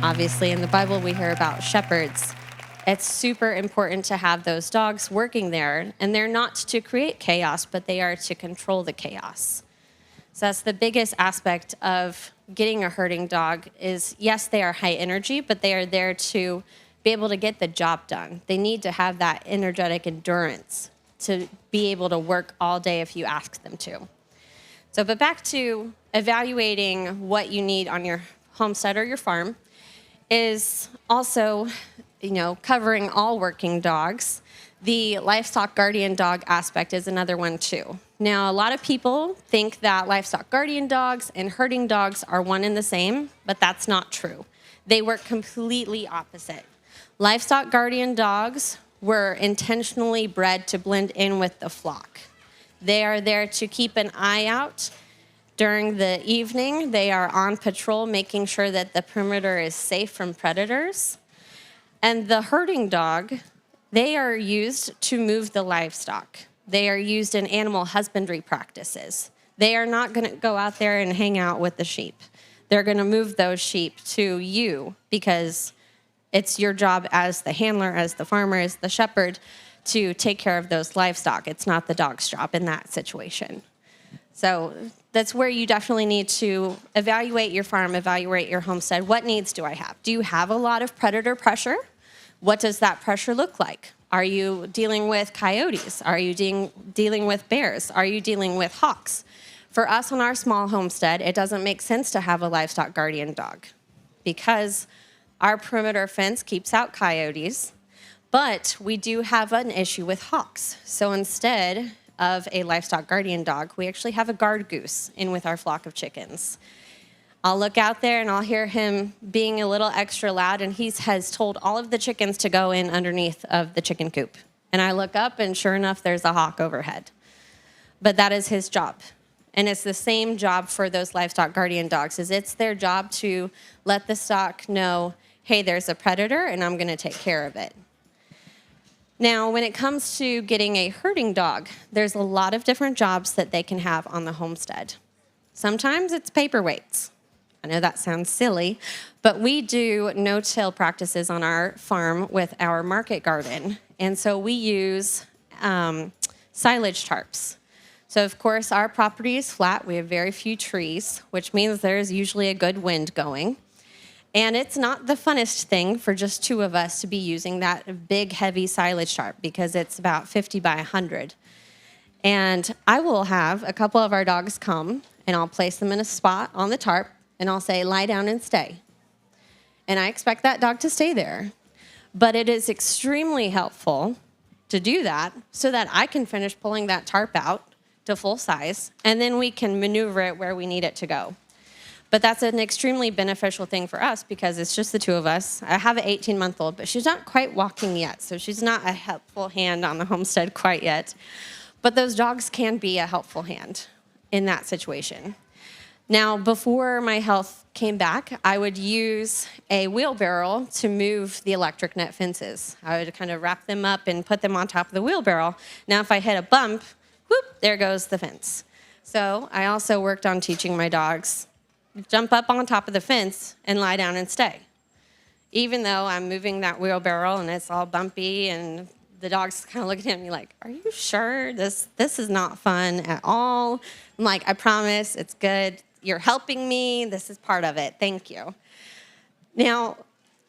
Obviously, in the Bible, we hear about shepherds. It's super important to have those dogs working there, and they're not to create chaos, but they are to control the chaos. So that's the biggest aspect of getting a herding dog is, yes, they are high energy, but they are there to be able to get the job done. They need to have that energetic endurance to be able to work all day if you ask them to. So, but back to evaluating what you need on your homestead or your farm is also, covering all working dogs. The livestock guardian dog aspect is another one too. Now, a lot of people think that livestock guardian dogs and herding dogs are one and the same, but that's not true. They work completely opposite. Livestock guardian dogs were intentionally bred to blend in with the flock. They are there to keep an eye out. During the evening, they are on patrol, making sure that the perimeter is safe from predators. And the herding dog, they are used to move the livestock. They are used in animal husbandry practices. They are not going to go out there and hang out with the sheep. They're going to move those sheep to you because it's your job as the handler, as the farmer, as the shepherd to take care of those livestock. It's not the dog's job in that situation. So that's where you definitely need to evaluate your farm, evaluate your homestead. What needs do I have? Do you have a lot of predator pressure? What does that pressure look like? Are you dealing with coyotes? Are you dealing with bears? Are you dealing with hawks? For us on our small homestead, it doesn't make sense to have a livestock guardian dog because our perimeter fence keeps out coyotes, but we do have an issue with hawks. So instead of a livestock guardian dog, we actually have a guard goose in with our flock of chickens. I'll look out there and I'll hear him being a little extra loud, and he has told all of the chickens to go in underneath of the chicken coop. And I look up, and sure enough, there's a hawk overhead. But that is his job. And it's the same job for those livestock guardian dogs, is it's their job to let the stock know, hey, there's a predator, and I'm going to take care of it. Now, when it comes to getting a herding dog, there's a lot of different jobs that they can have on the homestead. Sometimes it's paperweights. I know that sounds silly, but we do no-till practices on our farm with our market garden. And so we use silage tarps. So, of course, our property is flat. We have very few trees, which means there's usually a good wind going. And it's not the funnest thing for just two of us to be using that big, heavy silage tarp because it's about 50 by 100. And I will have a couple of our dogs come, and I'll place them in a spot on the tarp, and I'll say, lie down and stay. And I expect that dog to stay there. But it is extremely helpful to do that so that I can finish pulling that tarp out to full size, and then we can maneuver it where we need it to go. But that's an extremely beneficial thing for us because it's just the two of us. I have an 18-month-old, but she's not quite walking yet, so she's not a helpful hand on the homestead quite yet. But those dogs can be a helpful hand in that situation. Now, before my health came back, I would use a wheelbarrow to move the electric net fences. I would kind of wrap them up and put them on top of the wheelbarrow. Now, if I hit a bump, whoop, there goes the fence. So I also worked on teaching my dogs jump up on top of the fence and lie down and stay. Even though I'm moving that wheelbarrow and it's all bumpy and the dog's kind of looking at me like, are you sure? This is not fun at all. I'm like, I promise, it's good. You're helping me. This is part of it. Thank you. Now,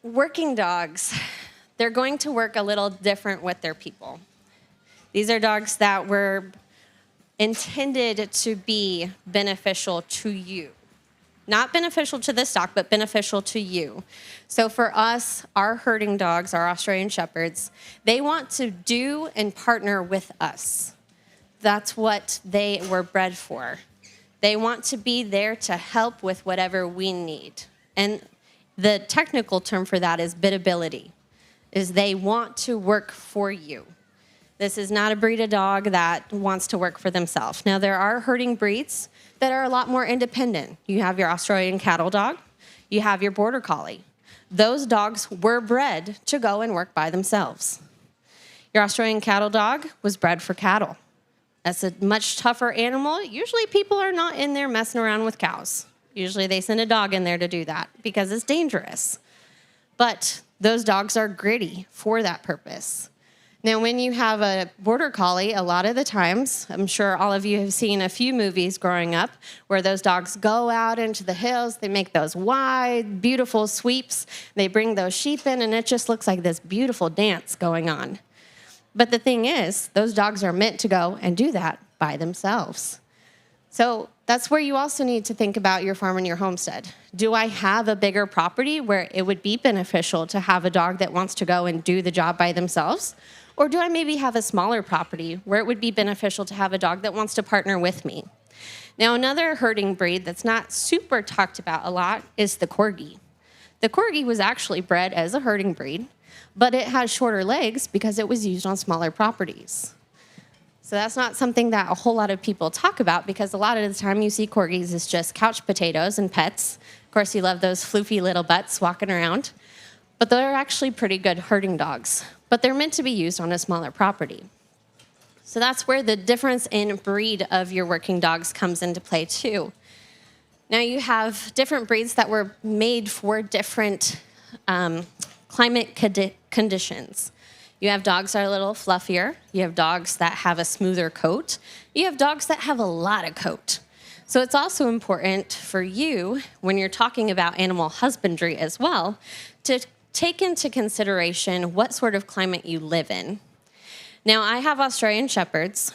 working dogs, they're going to work a little different with their people. These are dogs that were intended to be beneficial to you. Not beneficial to the stock, but beneficial to you. So for us, our herding dogs, our Australian Shepherds, they want to do and partner with us. That's what they were bred for. They want to be there to help with whatever we need. And the technical term for that is biddability, is they want to work for you. This is not a breed of dog that wants to work for themselves. Now, there are herding breeds that are a lot more independent. You have your Australian cattle dog. You have your border collie. Those dogs were bred to go and work by themselves. Your Australian cattle dog was bred for cattle. That's a much tougher animal. Usually people are not in there messing around with cows. Usually they send a dog in there to do that because it's dangerous. but those dogs are gritty for that purpose. Now, when you have a border collie, a lot of the times, I'm sure all of you have seen a few movies growing up where those dogs go out into the hills, they make those wide, beautiful sweeps, they bring those sheep in, and it just looks like this beautiful dance going on. But the thing is, those dogs are meant to go and do that by themselves. So that's where you also need to think about your farm and your homestead. Do I have a bigger property where it would be beneficial to have a dog that wants to go and do the job by themselves? Or do I maybe have a smaller property where it would be beneficial to have a dog that wants to partner with me? Now, another herding breed that's not super talked about a lot is the Corgi. The Corgi was actually bred as a herding breed, but it has shorter legs because it was used on smaller properties. So that's not something that a whole lot of people talk about because a lot of the time you see Corgis as just couch potatoes and pets. Of course, you love those floofy little butts walking around. But they're actually pretty good herding dogs. But they're meant to be used on a smaller property. So that's where the difference in breed of your working dogs comes into play too. Now you have different breeds that were made for different climate conditions. You have dogs that are a little fluffier. You have dogs that have a smoother coat. You have dogs that have a lot of coat. So it's also important for you, when you're talking about animal husbandry as well, to take into consideration what sort of climate you live in. Now, I have Australian Shepherds,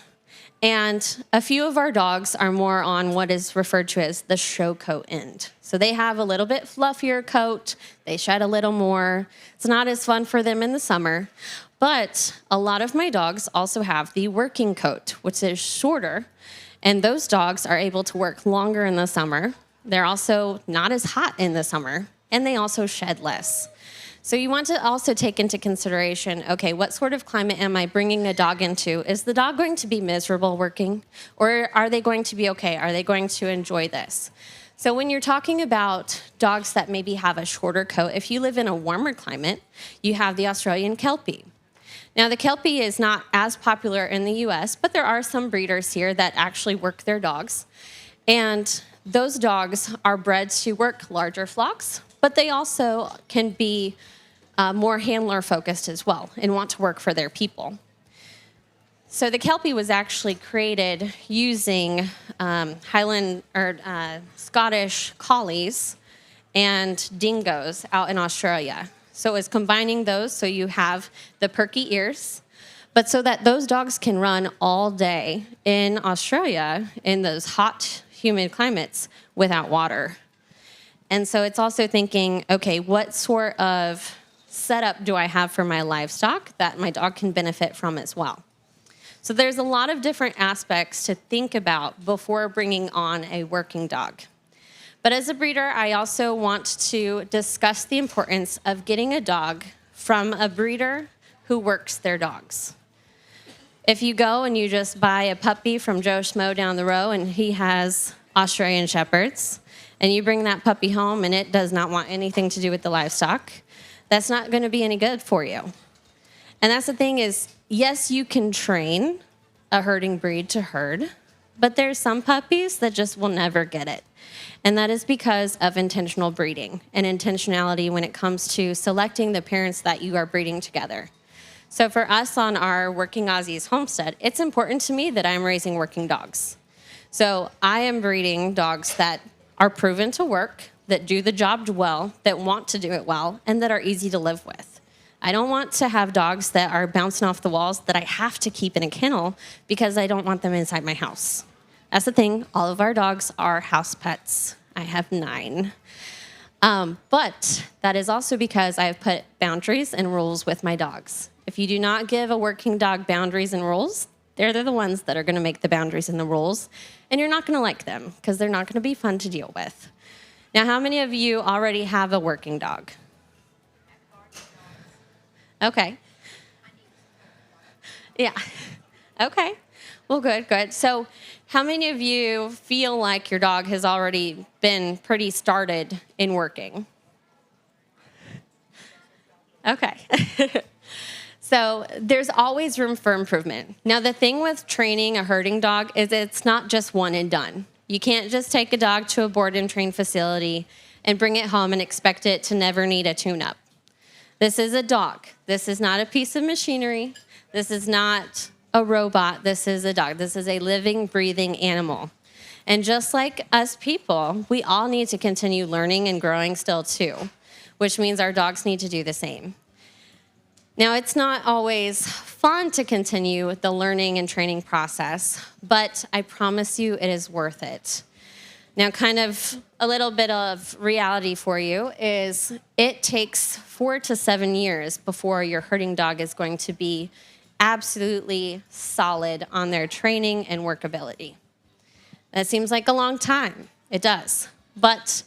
and a few of our dogs are more on what is referred to as the show coat end. So they have a little bit fluffier coat, they shed a little more. It's not as fun for them in the summer, but a lot of my dogs also have the working coat, which is shorter, and those dogs are able to work longer in the summer. They're also not as hot in the summer, and they also shed less. So you want to also take into consideration, okay, what sort of climate am I bringing a dog into? Is the dog going to be miserable working? Or are they going to be okay? Are they going to enjoy this? So when you're talking about dogs that maybe have a shorter coat, if you live in a warmer climate, you have the Australian Kelpie. Now, the Kelpie is not as popular in the US, but there are some breeders here that actually work their dogs. And those dogs are bred to work larger flocks, but they also can be more handler-focused as well and want to work for their people. So the Kelpie was actually created using Highland or Scottish collies and dingoes out in Australia. So it was combining those so you have the perky ears, but so that those dogs can run all day in Australia in those hot, humid climates without water. And so it's also thinking, okay, what sort of setup do I have for my livestock that my dog can benefit from as well? So there's a lot of different aspects to think about before bringing on a working dog. But as a breeder, I also want to discuss the importance of getting a dog from a breeder who works their dogs. If you go and you just buy a puppy from Joe Schmo down the road and he has Australian Shepherds, and you bring that puppy home and it does not want anything to do with the livestock, that's not going to be any good for you. And that's the thing is, yes, you can train a herding breed to herd, but there's some puppies that just will never get it. And that is because of intentional breeding and intentionality when it comes to selecting the parents that you are breeding together. So for us on our Working Aussies homestead, it's important to me that I'm raising working dogs. So I am breeding dogs that are proven to work, that do the job well, that want to do it well, and that are easy to live with. I don't want to have dogs that are bouncing off the walls that I have to keep in a kennel because I don't want them inside my house. That's the thing. All of our dogs are house pets. I have 9. But that is also because I have put boundaries and rules with my dogs. If you do not give a working dog boundaries and rules, they're the ones that are going to make the boundaries and the rules, and you're not going to like them because they're not going to be fun to deal with. Now, how many of you already have a working dog? Okay. Yeah. Okay. Well, good. So how many of you feel like your dog has already been pretty started in working? Okay. So there's always room for improvement. Now, the thing with training a herding dog is it's not just one and done. You can't just take a dog to a board and train facility and bring it home and expect it to never need a tune-up. This is a dog. This is not a piece of machinery. This is not a robot. This is a dog. This is a living, breathing animal. And just like us people, we all need to continue learning and growing still too, which means our dogs need to do the same. Now, it's not always fun to continue the learning and training process, but I promise you it is worth it. Now, kind of a little bit of reality for you is it takes 4 to 7 years before your herding dog is going to be absolutely solid on their training and workability. That seems like a long time. It does. But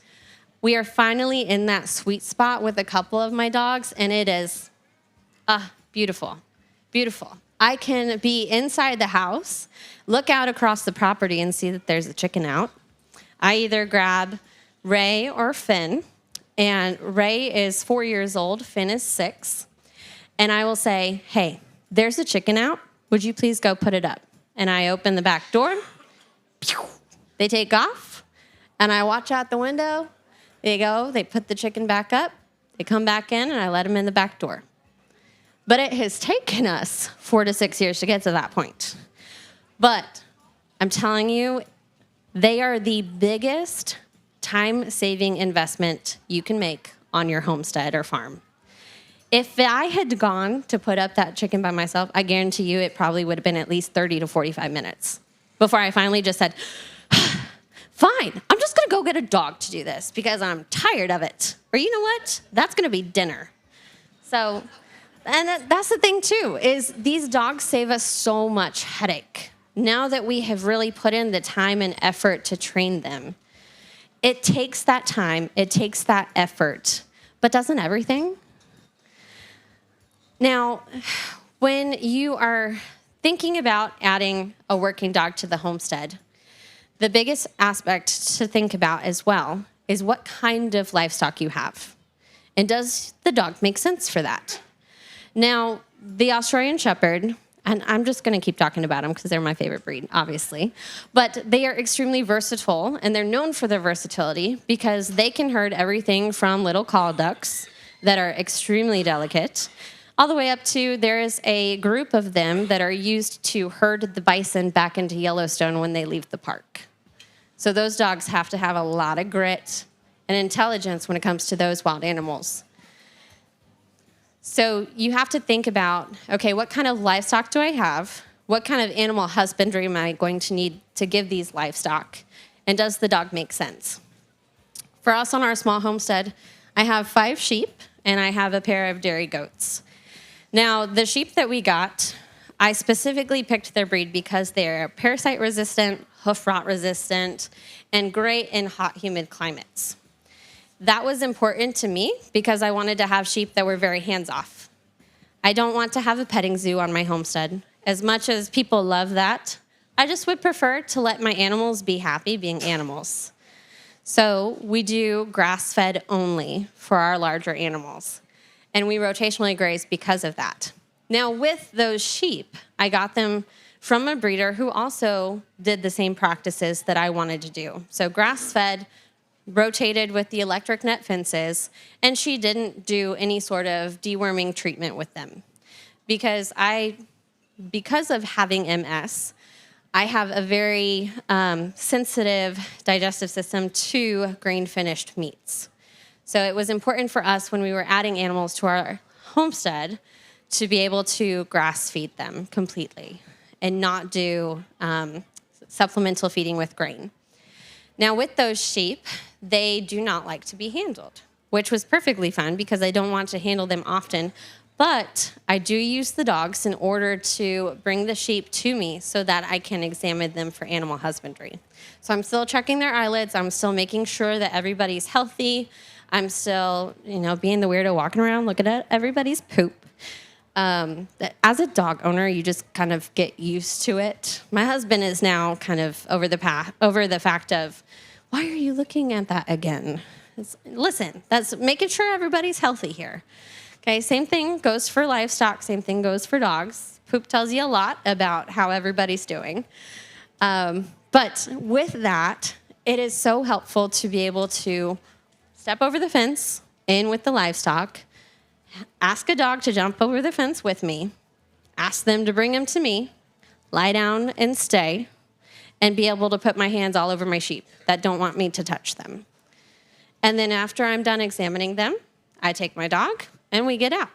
we are finally in that sweet spot with a couple of my dogs, and it is beautiful. Beautiful. I can be inside the house, look out across the property, and see that there's a chicken out. I either grab Ray or Finn, and Ray is 4 years old, Finn is 6, and I will say, hey, there's a chicken out. Would you please go put it up? And I open the back door. They take off, and I watch out the window. They go, they put the chicken back up. They come back in, and I let them in the back door. But it has taken us 4 to 6 years to get to that point. But I'm telling you, they are the biggest time-saving investment you can make on your homestead or farm. If I had gone to put up that chicken by myself, I guarantee you it probably would have been at least 30 to 45 minutes before I finally just said, fine, I'm just going to go get a dog to do this because I'm tired of it. Or you know what? That's going to be dinner. So, and that's the thing too, is these dogs save us so much headache. Now that we have really put in the time and effort to train them, it takes that time, it takes that effort, but doesn't everything? Now, when you are thinking about adding a working dog to the homestead, the biggest aspect to think about as well is what kind of livestock you have. And does the dog make sense for that? Now, the Australian Shepherd, and I'm just going to keep talking about them because they're my favorite breed, obviously, but they are extremely versatile, and they're known for their versatility because they can herd everything from little call ducks that are extremely delicate all the way up to there is a group of them that are used to herd the bison back into Yellowstone when they leave the park. So those dogs have to have a lot of grit and intelligence when it comes to those wild animals. So you have to think about, okay, what kind of livestock do I have? What kind of animal husbandry am I going to need to give these livestock? And does the dog make sense? For us on our small homestead, I have 5 sheep and I have a pair of dairy goats. Now, the sheep that we got, I specifically picked their breed because they're parasite resistant, hoof rot resistant, and great in hot, humid climates. That was important to me because I wanted to have sheep that were very hands-off. I don't want to have a petting zoo on my homestead. As much as people love that, I just would prefer to let my animals be happy being animals. So we do grass-fed only for our larger animals. And we rotationally graze because of that. Now, with those sheep, I got them from a breeder who also did the same practices that I wanted to do. So grass-fed, rotated with the electric net fences, and she didn't do any sort of deworming treatment with them. Because of having MS, I have a very sensitive digestive system to grain-finished meats. So it was important for us when we were adding animals to our homestead to be able to grass feed them completely and not do supplemental feeding with grain. Now with those sheep, they do not like to be handled, which was perfectly fine because I don't want to handle them often, but I do use the dogs in order to bring the sheep to me so that I can examine them for animal husbandry. So I'm still checking their eyelids, I'm still making sure that everybody's healthy, I'm still, being the weirdo walking around looking at everybody's poop. As a dog owner, you just kind of get used to it. My husband is now kind of over the fact of, why are you looking at that again? Listen, that's making sure everybody's healthy here. Okay, same thing goes for livestock, same thing goes for dogs. Poop tells you a lot about how everybody's doing. But with that, it is so helpful to be able to step over the fence, in with the livestock, ask a dog to jump over the fence with me, ask them to bring him to me, lie down and stay, and be able to put my hands all over my sheep that don't want me to touch them. And then after I'm done examining them, I take my dog and we get out.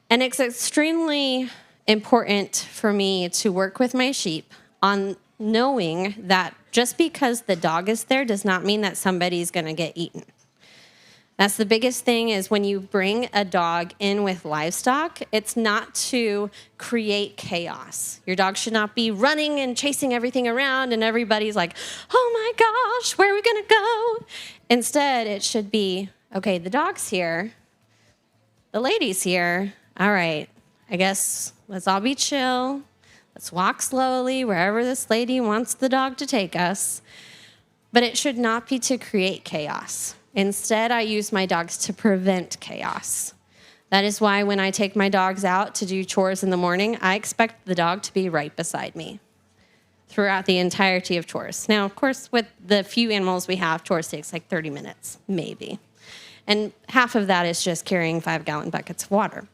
And it's extremely important for me to work with my sheep on knowing that just because the dog is there does not mean that somebody's going to get eaten. That's the biggest thing is when you bring a dog in with livestock, it's not to create chaos. Your dog should not be running and chasing everything around and everybody's like, oh my gosh, where are we going to go? Instead, it should be, okay, the dog's here. The lady's here. All right, I guess let's all be chill. Let's walk slowly wherever this lady wants the dog to take us. But it should not be to create chaos. Instead, I use my dogs to prevent chaos. That is why when I take my dogs out to do chores in the morning, I expect the dog to be right beside me throughout the entirety of chores. Now, of course, with the few animals we have, chores takes like 30 minutes, maybe. And half of that is just carrying 5-gallon buckets of water,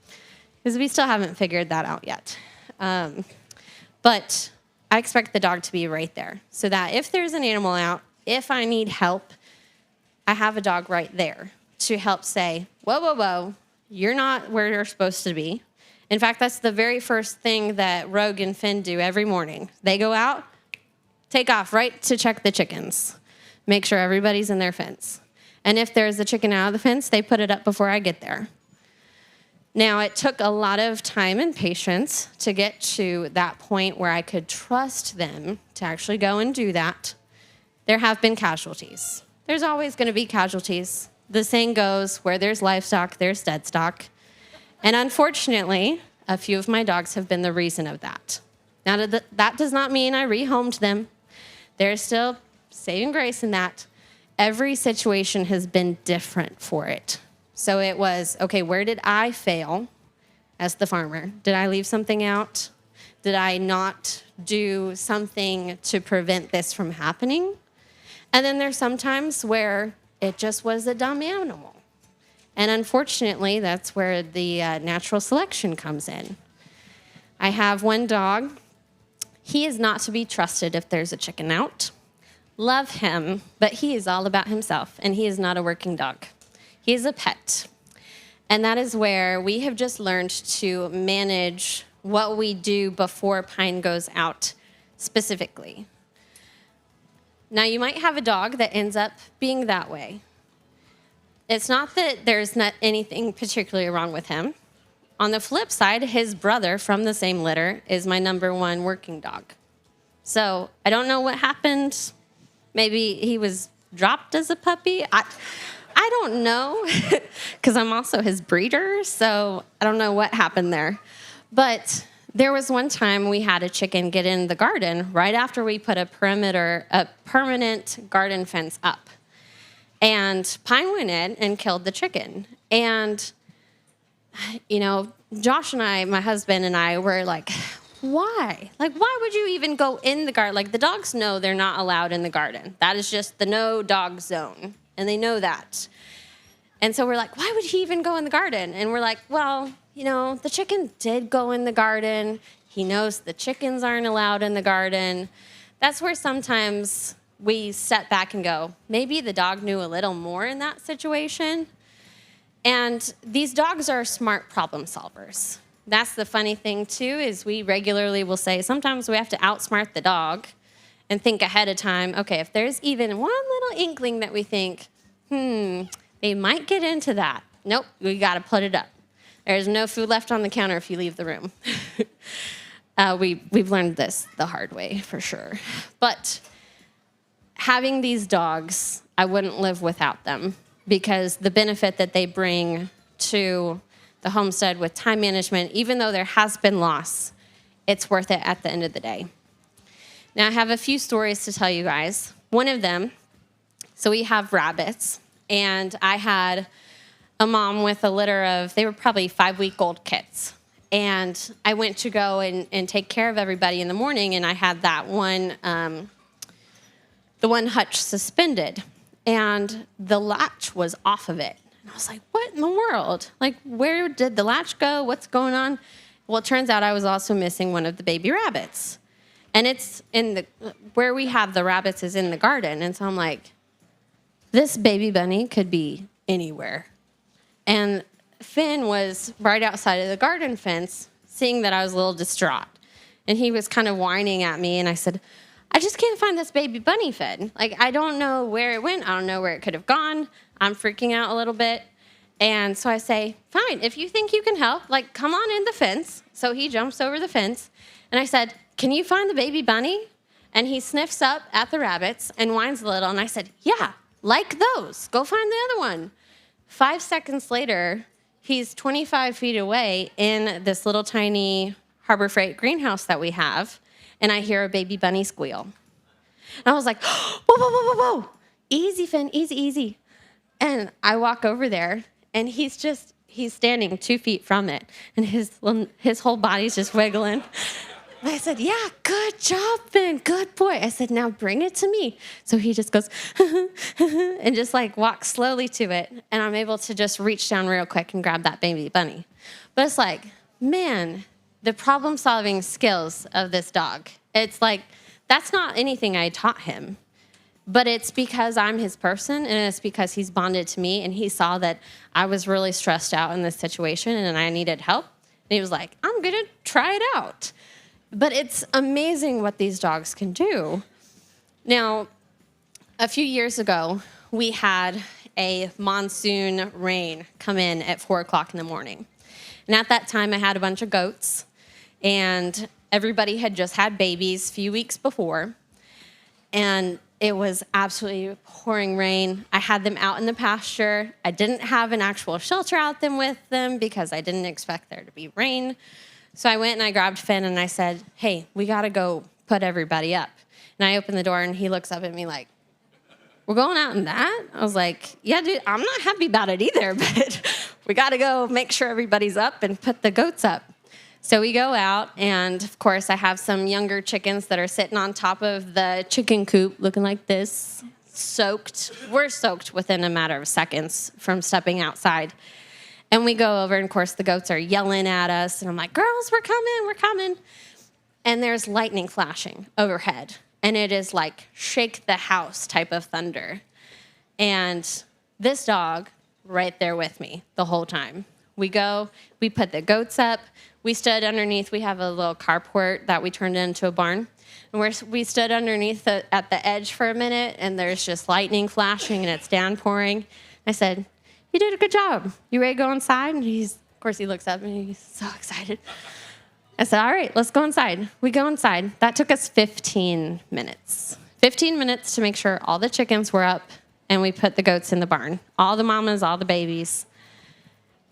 because we still haven't figured that out yet. But I expect the dog to be right there so that if there's an animal out, if I need help, I have a dog right there to help say, whoa, whoa, whoa, you're not where you're supposed to be. In fact, that's the very first thing that Rogue and Finn do every morning. They go out, take off right to check the chickens, make sure everybody's in their fence. And if there's a chicken out of the fence, they put it up before I get there. Now, it took a lot of time and patience to get to that point where I could trust them to actually go and do that. There have been casualties. There's always going to be casualties. The saying goes, where there's livestock, there's dead stock. And unfortunately, a few of my dogs have been the reason of that. Now, that does not mean I rehomed them. There's still saving grace in that. Every situation has been different for it. So it was, okay, where did I fail as the farmer? Did I leave something out? Did I not do something to prevent this from happening? And then there's some times where it just was a dumb animal. And unfortunately, that's where the natural selection comes in. I have one dog. He is not to be trusted if there's a chicken out. Love him, but he is all about himself, and he is not a working dog. He is a pet. And that is where we have just learned to manage what we do before Pine goes out specifically. Now, you might have a dog that ends up being that way. It's not that there's not anything particularly wrong with him. On the flip side, his brother from the same litter is my number one working dog. So I don't know what happened. Maybe he was dropped as a puppy. I don't know, because I'm also his breeder, so I don't know what happened there. But there was one time we had a chicken get in the garden right after we put a permanent garden fence up. And Pine went in and killed the chicken. And, you know, Josh and I, my husband and I, were like, why? Like, why would you even go in the garden? Like, the dogs know they're not allowed in the garden. That is just the no dog zone. And they know that. And so we're like, why would he even go in the garden? And we're like, well, you know, the chicken did go in the garden. He knows the chickens aren't allowed in the garden. That's where sometimes we step back and go, maybe the dog knew a little more in that situation. And these dogs are smart problem solvers. That's the funny thing, too, is we regularly will say, sometimes we have to outsmart the dog and think ahead of time, okay, if there's even one little inkling that we think, they might get into that. Nope, we got to put it up. There's no food left on the counter if you leave the room. We've learned this the hard way, for sure. But having these dogs, I wouldn't live without them, because the benefit that they bring to the homestead with time management, even though there has been loss, it's worth it at the end of the day. Now, I have a few stories to tell you guys. One of them, so we have rabbits, and I had a mom with a litter of, they were probably 5-week-old kits. And I went to go and take care of everybody in the morning, and I had that one, the one hutch suspended, and the latch was off of it. And I was like, what in the world? Like, where did the latch go? What's going on? Well, it turns out I was also missing one of the baby rabbits. And it's where we have the rabbits is in the garden. And so I'm like, this baby bunny could be anywhere. And Finn was right outside of the garden fence, seeing that I was a little distraught. And he was kind of whining at me. And I said, I just can't find this baby bunny, Finn. Like, I don't know where it went. I don't know where it could have gone. I'm freaking out a little bit. And so I say, fine, if you think you can help, like, come on in the fence. So he jumps over the fence. And I said, can you find the baby bunny? And he sniffs up at the rabbits and whines a little. And I said, yeah, like those. Go find the other one. 5 seconds later, he's 25 feet away in this little tiny Harbor Freight greenhouse that we have. And I hear a baby bunny squeal. And I was like, whoa, whoa, whoa, whoa, whoa. Easy, Finn, easy, easy. And I walk over there, and he's standing 2 feet from it. And his whole body's just wiggling. And I said, yeah, good job, Finn, good boy. I said, now bring it to me. So he just goes, and just like walks slowly to it. And I'm able to just reach down real quick and grab that baby bunny. But it's like, man, the problem-solving skills of this dog. It's like, that's not anything I taught him. But it's because I'm his person, and it's because he's bonded to me, and he saw that I was really stressed out in this situation, and I needed help. And he was like, I'm going to try it out. But it's amazing what these dogs can do. Now, a few years ago, we had a monsoon rain come in at 4 o'clock in the morning. And at that time, I had a bunch of goats, and everybody had just had babies a few weeks before. And it was absolutely pouring rain. I had them out in the pasture. I didn't have an actual shelter out them with them because I didn't expect there to be rain. So I went and I grabbed Finn and I said, hey, we got to go put everybody up. And I opened the door and he looks up at me like, we're going out in that? I was like, yeah, dude, I'm not happy about it either, but we got to go make sure everybody's up and put the goats up. So we go out, and of course, I have some younger chickens that are sitting on top of the chicken coop looking like this, soaked. We're soaked within a matter of seconds from stepping outside. And we go over, and of course, the goats are yelling at us, and I'm like, girls, we're coming, we're coming. And there's lightning flashing overhead, and it is like shake the house type of thunder. And this dog right there with me the whole time. We go, we put the goats up. We stood underneath. We have a little carport that we turned into a barn. And we stood underneath at the edge for a minute, and there's just lightning flashing, and it's downpouring. I said, you did a good job. You ready to go inside? And of course, he looks up, and he's so excited. I said, all right, let's go inside. We go inside. That took us 15 minutes. 15 minutes to make sure all the chickens were up, and we put the goats in the barn. All the mamas, all the babies.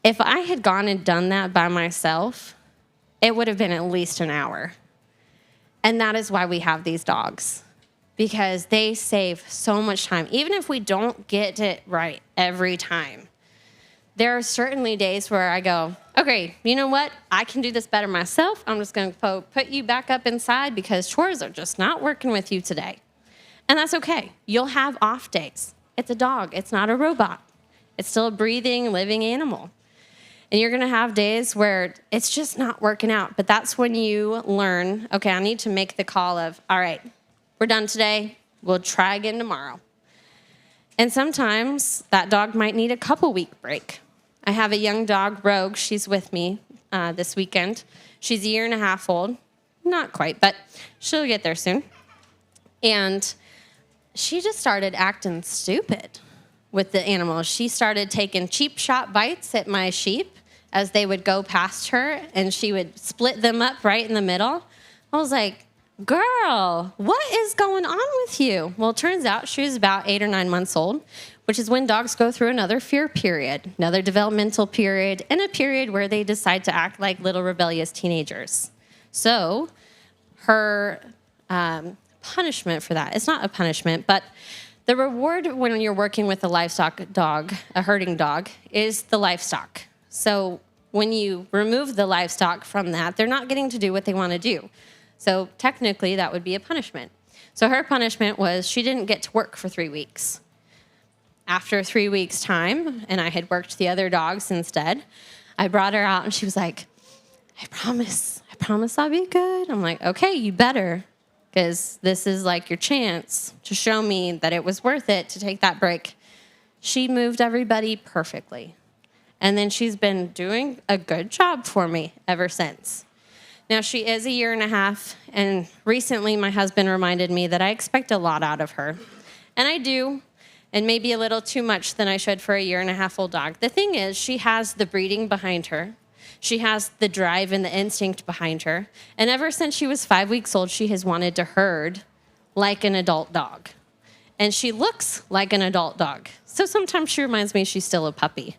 If I had gone and done that by myself, it would have been at least an hour. And that is why we have these dogs, because they save so much time. Even if we don't get it right every time, there are certainly days where I go, okay, you know what? I can do this better myself. I'm just going to put you back up inside because chores are just not working with you today. And that's okay. You'll have off days. It's a dog. It's not a robot. It's still a breathing, living animal. And you're going to have days where it's just not working out. But that's when you learn, okay, I need to make the call of, all right, we're done today. We'll try again tomorrow. And sometimes that dog might need a couple-week break. I have a young dog, Rogue. She's with me this weekend. She's 1.5 years old. Not quite, but she'll get there soon. And she just started acting stupid with the animals. She started taking cheap shot bites at my sheep as they would go past her, and she would split them up right in the middle. I was like, girl, what is going on with you? Well, it turns out she was about 8 or 9 months old, which is when dogs go through another fear period, another developmental period, and a period where they decide to act like little rebellious teenagers. So her punishment for that, it's not a punishment, but the reward when you're working with a livestock dog, a herding dog, is the livestock. So when you remove the livestock from that, they're not getting to do what they want to do. So technically, that would be a punishment. So her punishment was she didn't get to work for 3 weeks. after 3 weeks' time, and I had worked the other dogs instead, I brought her out, and she was like, I promise I'll be good. I'm like, okay, you better, because this is like your chance to show me that it was worth it to take that break. She moved everybody perfectly. And then she's been doing a good job for me ever since. Now, she is a year and a half, and recently my husband reminded me that I expect a lot out of her. And I do, and maybe a little too much than I should for a year and a half old dog. The thing is, she has the breeding behind her. She has the drive and the instinct behind her. And ever since she was 5 weeks old, she has wanted to herd like an adult dog. And she looks like an adult dog. So sometimes she reminds me she's still a puppy.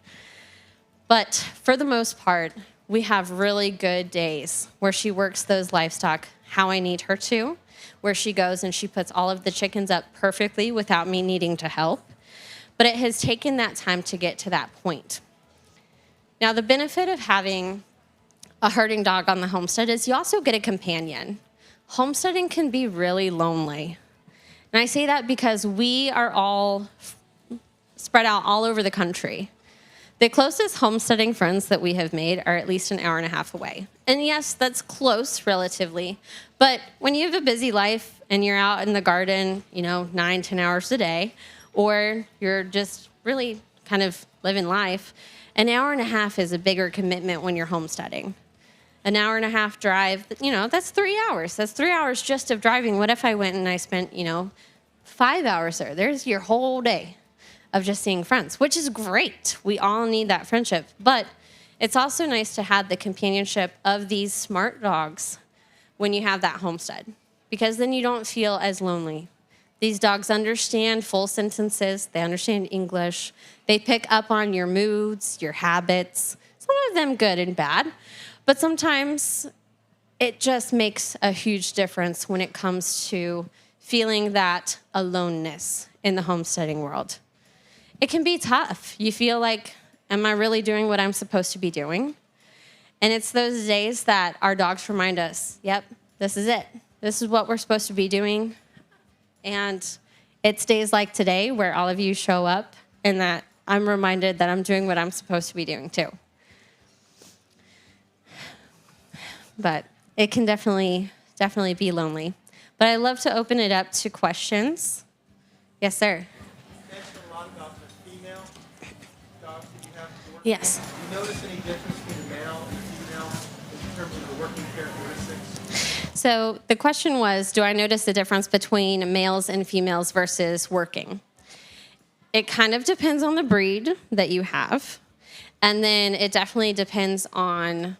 But for the most part, we have really good days where she works those livestock how I need her to, where she goes and she puts all of the chickens up perfectly without me needing to help. But it has taken that time to get to that point. Now, the benefit of having a herding dog on the homestead is you also get a companion. Homesteading can be really lonely. And I say that because we are all spread out all over the country. The closest homesteading friends that we have made are at least an hour and a half away. And yes, that's close relatively. But when you have a busy life and you're out in the garden, 9, 10 hours a day, or you're just really kind of living life, an hour and a half is a bigger commitment when you're homesteading. An hour and a half drive, that's 3 hours. That's 3 hours just of driving. What if I went and I spent, 5 hours there? There's your whole day of just seeing friends, which is great. We all need that friendship. But it's also nice to have the companionship of these smart dogs when you have that homestead, because then you don't feel as lonely. These dogs understand full sentences. They understand English. They pick up on your moods, your habits, some of them good and bad. But sometimes it just makes a huge difference when it comes to feeling that aloneness in the homesteading world. It can be tough. You feel like, am I really doing what I'm supposed to be doing? And it's those days that our dogs remind us, yep, this is it. This is what we're supposed to be doing. And it's days like today where all of you show up and that I'm reminded that I'm doing what I'm supposed to be doing too. But it can definitely be lonely. But I love to open it up to questions. Yes, sir. Yes. Do you notice any difference between the male and the female in terms of the working characteristics? So the question was, do I notice the difference between males and females versus working? It kind of depends on the breed that you have. And then it definitely depends on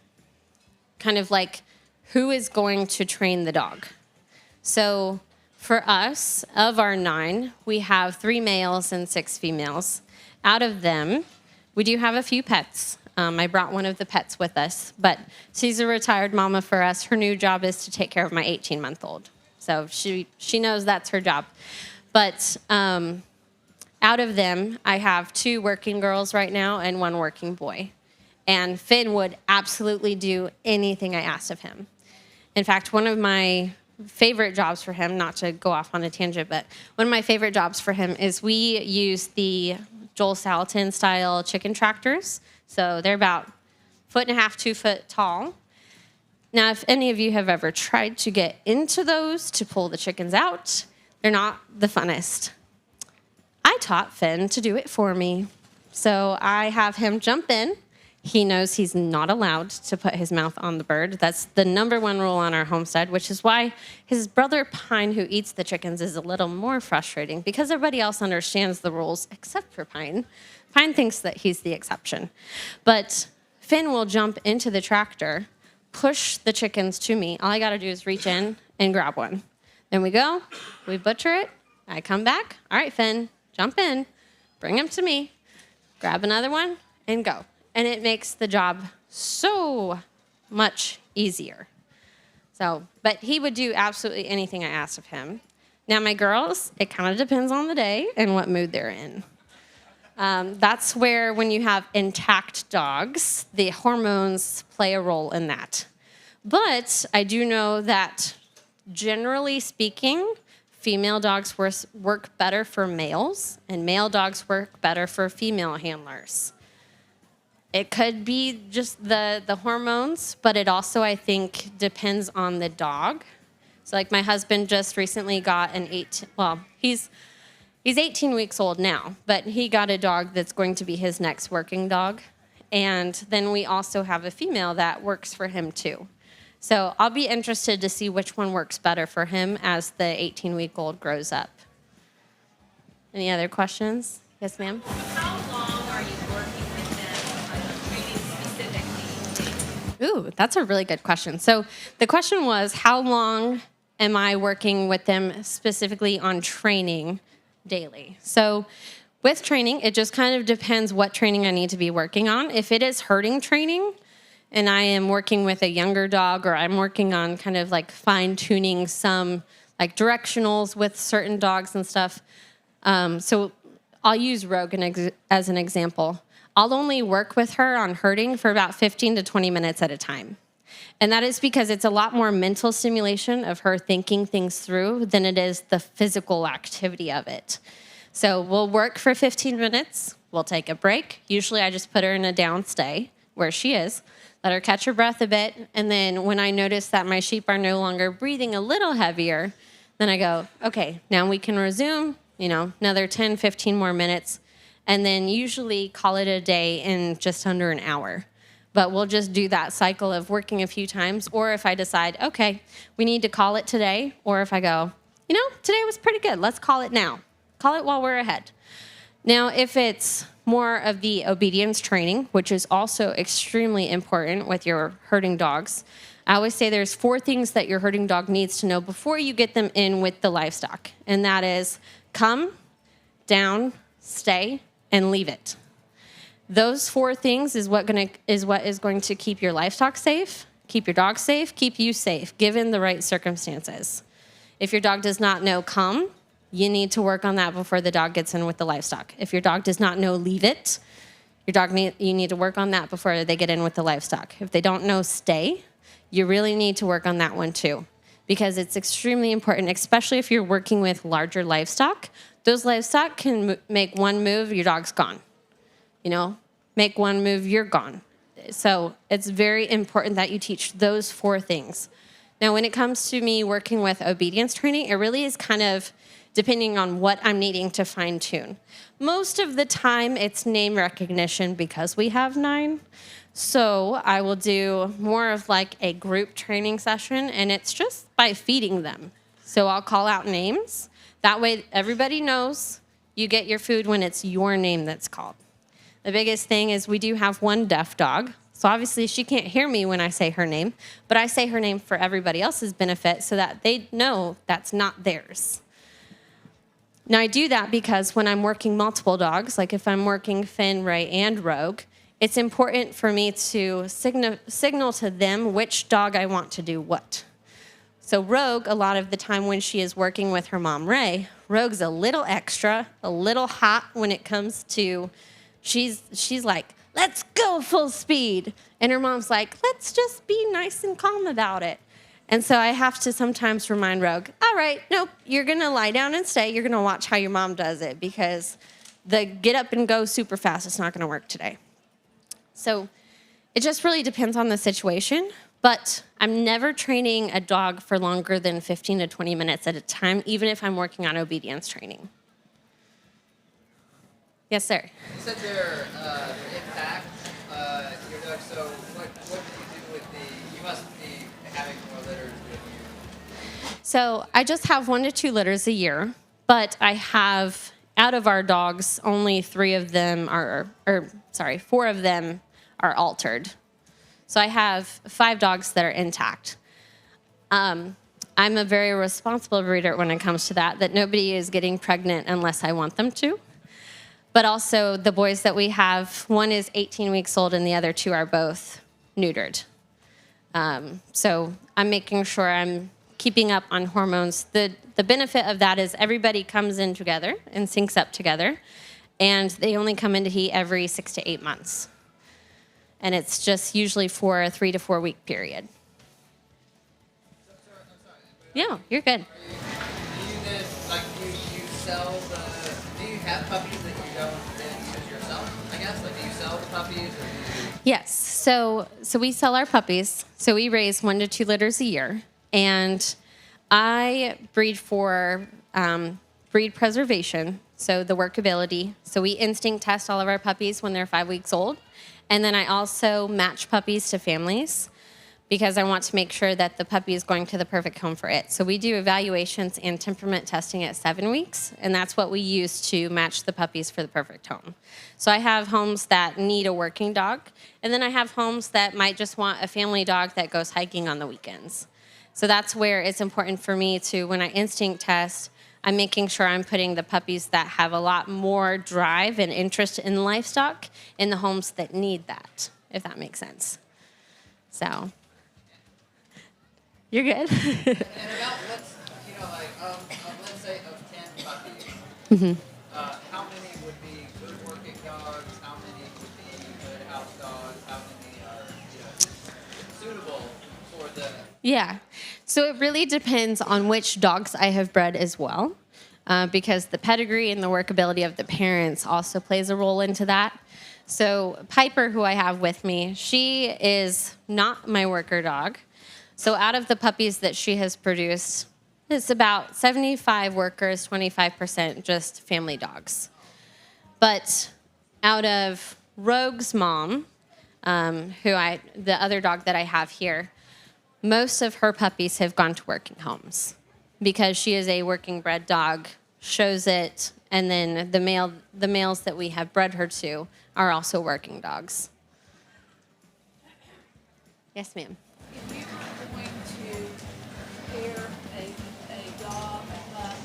kind of like who is going to train the dog. So for us, of our 9, we have 3 males and 6 females. Out of them, we do have a few pets. I brought one of the pets with us, but she's a retired mama for us. Her new job is to take care of my 18-month-old. So she knows that's her job. But out of them, I have 2 working girls right now and 1 working boy. And Finn would absolutely do anything I asked of him. In fact, one of my favorite jobs for him, not to go off on a tangent, but one of my favorite jobs for him is we use the Joel Salatin style chicken tractors. So they're about 1.5 feet, 2 foot tall. Now, if any of you have ever tried to get into those to pull the chickens out, they're not the funnest. I taught Finn to do it for me. So I have him jump in. He knows he's not allowed to put his mouth on the bird. That's the number 1 rule on our homestead, which is why his brother Pine, who eats the chickens, is a little more frustrating because everybody else understands the rules except for Pine. Pine thinks that he's the exception. But Finn will jump into the tractor, push the chickens to me. All I got to do is reach in and grab one. Then we go, we butcher it. I come back. All right, Finn, jump in, bring him to me, grab another one, and go. And it makes the job so much easier. But he would do absolutely anything I asked of him. Now, my girls, it kind of depends on the day and what mood they're in. That's where, when you have intact dogs, the hormones play a role in that. But I do know that, generally speaking, female dogs work better for males, and male dogs work better for female handlers. It could be just the hormones, but it also, I think, depends on the dog. So like my husband just recently got he's 18 weeks old now, but he got a dog that's going to be his next working dog. And then we also have a female that works for him too. So I'll be interested to see which one works better for him as the 18-week-old grows up. Any other questions? Yes, ma'am? How long are you working with them, training specifically? Ooh, that's a really good question. So the question was, how long am I working with them specifically on training daily? So with training, it just kind of depends what training I need to be working on. If it is herding training and I am working with a younger dog, or I'm working on kind of like fine-tuning some like directionals with certain dogs and stuff. So I'll use Rogue as an example. I'll only work with her on herding for about 15 to 20 minutes at a time. And that is because it's a lot more mental stimulation of her thinking things through than it is the physical activity of it. So we'll work for 15 minutes. We'll take a break. Usually I just put her in a down stay where she is, let her catch her breath a bit. And then when I notice that my sheep are no longer breathing a little heavier, then I go, okay, now we can resume, another 10, 15 more minutes. And then usually call it a day in just under an hour. But we'll just do that cycle of working a few times. Or if I decide, okay, we need to call it today. Or if I go, today was pretty good. Let's call it now. Call it while we're ahead. Now, if it's more of the obedience training, which is also extremely important with your herding dogs, I always say there's 4 things that your herding dog needs to know before you get them in with the livestock. And that is come, down, stay, and leave it. Those 4 things is what is going to keep your livestock safe, keep your dog safe, keep you safe, given the right circumstances. If your dog does not know come, you need to work on that before the dog gets in with the livestock. If your dog does not know leave it, you need to work on that before they get in with the livestock. If they don't know stay, you really need to work on that one too, because it's extremely important, especially if you're working with larger livestock. Those livestock can make one move, your dog's gone. Make one move, you're gone. So it's very important that you teach those 4 things. Now, when it comes to me working with obedience training, it really is kind of depending on what I'm needing to fine tune. Most of the time, it's name recognition because we have 9. So I will do more of like a group training session, and it's just by feeding them. So I'll call out names. That way, everybody knows you get your food when it's your name that's called. The biggest thing is we do have one deaf dog. So obviously she can't hear me when I say her name, but I say her name for everybody else's benefit so that they know that's not theirs. Now I do that because when I'm working multiple dogs, like if I'm working Finn, Ray, and Rogue, it's important for me to signal to them which dog I want to do what. So Rogue, a lot of the time when she is working with her mom, Ray, Rogue's a little extra, a little hot when it comes to, she's like, let's go full speed. And her mom's like, let's just be nice and calm about it. And so I have to sometimes remind Rogue, all right, nope, you're going to lie down and stay. You're going to watch how your mom does it because the get up and go super fast is not going to work today. So it just really depends on the situation. But I'm never training a dog for longer than 15 to 20 minutes at a time, even if I'm working on obedience training. Yes, sir. You said their impact your dog. So what do you do with you must be having more litters with you. So I just have 1 to 2 litters a year, but I have, out of our dogs, only 4 of them are altered. So I have 5 dogs that are intact. I'm a very responsible breeder when it comes to that nobody is getting pregnant unless I want them to. But also the boys that we have, 1 is 18 weeks old and the other 2 are both neutered. So I'm making sure I'm keeping up on hormones. The benefit of that is everybody comes in together and syncs up together, and they only come into heat every 6 to 8 months. And it's just usually for a 3 to 4 week period. I'm sorry, Yeah, you're good. do you do this sell do you have puppies that you don't then use yourself, I guess? Like, do you sell the puppies or do you? Yes. So we sell our puppies. So we raise 1 to 2 litters a year, and I breed for breed preservation. So the workability. So we instinct test all of our puppies when they're 5 weeks old, and then I also match puppies to families, because I want to make sure that the puppy is going to the perfect home for it. So we do evaluations and temperament testing at 7 weeks, and that's what we use to match the puppies for the perfect home. So I have homes that need a working dog, and then I have homes that might just want a family dog that goes hiking on the weekends. So that's where it's important for me to, when I instinct test, I'm making sure I'm putting the puppies that have a lot more drive and interest in livestock in the homes that need that, if that makes sense. So... You're good. And about let's say of 10 puppies, how many would be good working dogs? How many would be good house dogs? How many are suitable for the? Yeah. So it really depends on which dogs I have bred as well, because the pedigree and the workability of the parents also plays a role into that. So Piper, who I have with me, she is not my worker dog. So out of the puppies that she has produced, it's about 75 workers, 25% just family dogs. But out of Rogue's mom, the other dog that I have here, most of her puppies have gone to working homes because she is a working bred dog, shows it, and then the males that we have bred her to are also working dogs. Yes, ma'am. If you were going to pair a dog up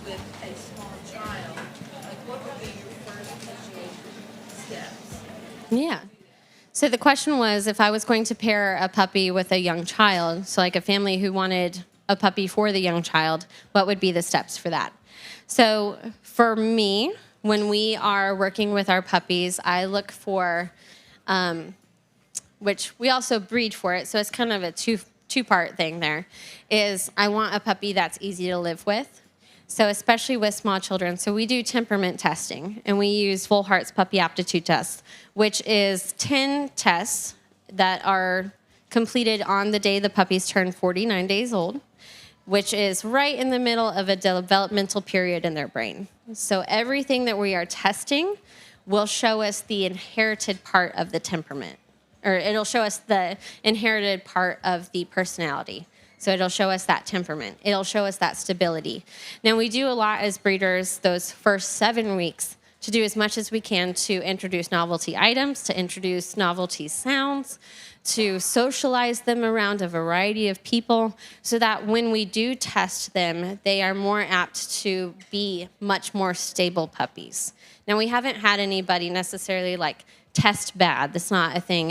with a small child, like what would be your first initiation steps? Yeah. So the question was, if I was going to pair a puppy with a young child, so like a family who wanted a puppy for the young child, what would be the steps for that? So for me, when we are working with our puppies, I look for, which we also breed for it, so it's kind of a two-part thing there, is I want a puppy that's easy to live with. So especially with small children. So we do temperament testing, and we use Volhart's puppy aptitude test, which is 10 tests that are completed on the day the puppies turn 49 days old, which is right in the middle of a developmental period in their brain. So everything that we are testing will show us the inherited part of the temperament, or it'll show us the inherited part of the personality. So it'll show us that temperament. It'll show us that stability. Now, we do a lot as breeders those first 7 weeks to do as much as we can to introduce novelty items, to introduce novelty sounds, to socialize them around a variety of people so that when we do test them, they are more apt to be much more stable puppies. Now, we haven't had anybody necessarily like test bad. That's not a thing.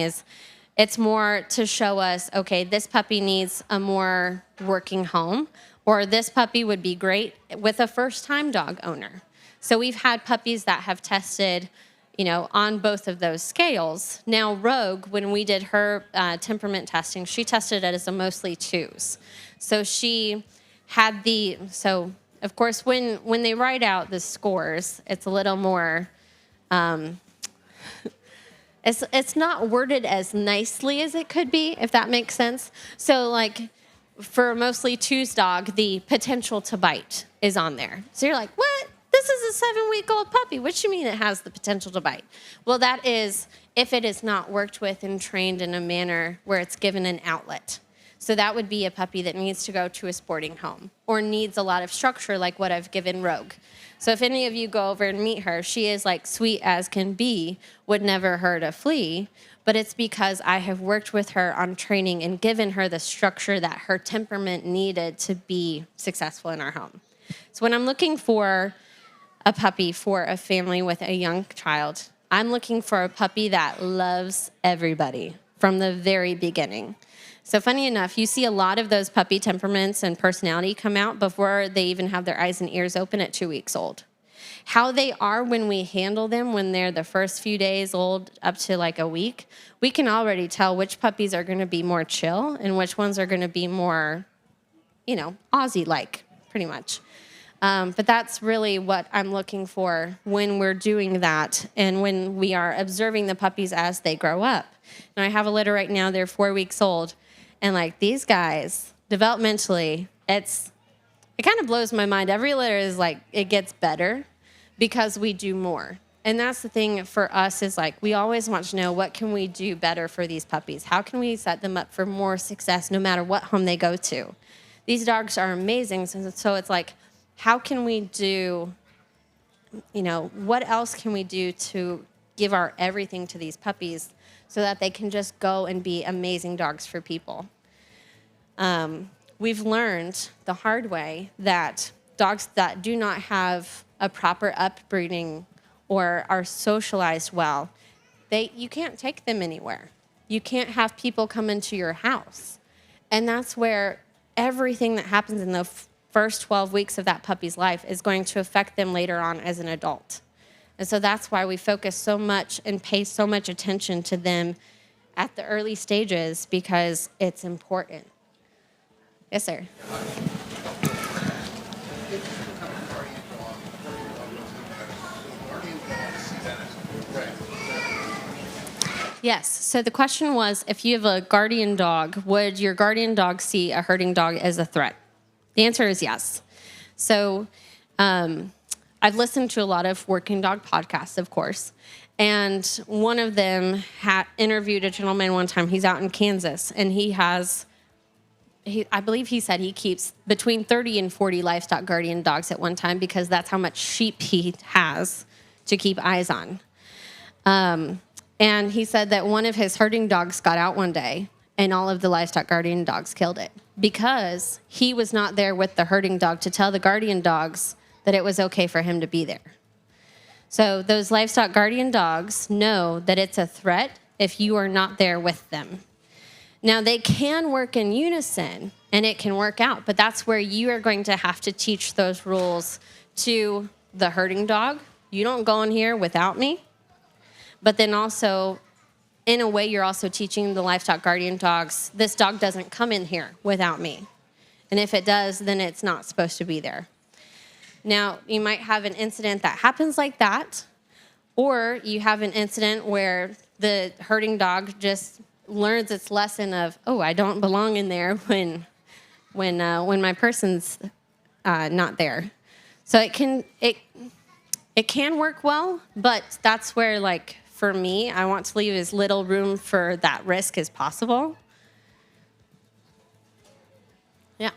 It's more to show us, okay, this puppy needs a more working home, or this puppy would be great with a first-time dog owner. So we've had puppies that have tested, on both of those scales. Now, Rogue, when we did her temperament testing, she tested it as a mostly 2s. So she had so of course, when they write out the scores, it's a little more, it's not worded as nicely as it could be, if that makes sense. So like for mostly 2's dog, the potential to bite is on there. So you're like, what? This is a 7-week-old puppy. What do you mean it has the potential to bite? Well, that is if it is not worked with and trained in a manner where it's given an outlet. So that would be a puppy that needs to go to a sporting home or needs a lot of structure like what I've given Rogue. So if any of you go over and meet her, she is like sweet as can be, would never hurt a flea, but it's because I have worked with her on training and given her the structure that her temperament needed to be successful in our home. So when I'm looking for a puppy for a family with a young child, I'm looking for a puppy that loves everybody from the very beginning. So funny enough, you see a lot of those puppy temperaments and personality come out before they even have their eyes and ears open at 2 weeks old. How they are when we handle them when they're the first few days old up to like a week, we can already tell which puppies are going to be more chill and which ones are going to be more, Aussie-like, pretty much. But that's really what I'm looking for when we're doing that and when we are observing the puppies as they grow up. Now, I have a litter right now. They're 4 weeks old. And, like, these guys, developmentally, it kind of blows my mind. Every litter is, like, it gets better because we do more. And that's the thing for us is, like, we always want to know what can we do better for these puppies? How can we set them up for more success no matter what home they go to? These dogs are amazing. So it's like, how can we do, what else can we do to give our everything to these puppies so that they can just go and be amazing dogs for people? We've learned the hard way that dogs that do not have a proper upbringing or are socialized well, you can't take them anywhere. You can't have people come into your house. And that's where everything that happens in the first 12 weeks of that puppy's life is going to affect them later on as an adult. And so that's why we focus so much and pay so much attention to them at the early stages, because it's important. Yes, sir. Yes. So the question was, if you have a guardian dog, would your guardian dog see a herding dog as a threat? The answer is yes. So I've listened to a lot of working dog podcasts, of course, and one of them interviewed a gentleman one time. He's out in Kansas, and I believe he said he keeps between 30 and 40 livestock guardian dogs at one time because that's how much sheep he has to keep eyes on. And he said that one of his herding dogs got out one day, and all of the livestock guardian dogs killed it because he was not there with the herding dog to tell the guardian dogs that it was okay for him to be there. So those livestock guardian dogs know that it's a threat if you are not there with them. Now, they can work in unison, and it can work out, but that's where you are going to have to teach those rules to the herding dog. You don't go in here without me. But then also, in a way, you're also teaching the livestock guardian dogs, this dog doesn't come in here without me. And if it does, then it's not supposed to be there. Now, you might have an incident that happens like that, or you have an incident where the herding dog just learns its lesson of, oh, I don't belong in there when my person's not there. So it can work well, but that's where, like, for me, I want to leave as little room for that risk as possible. Yeah.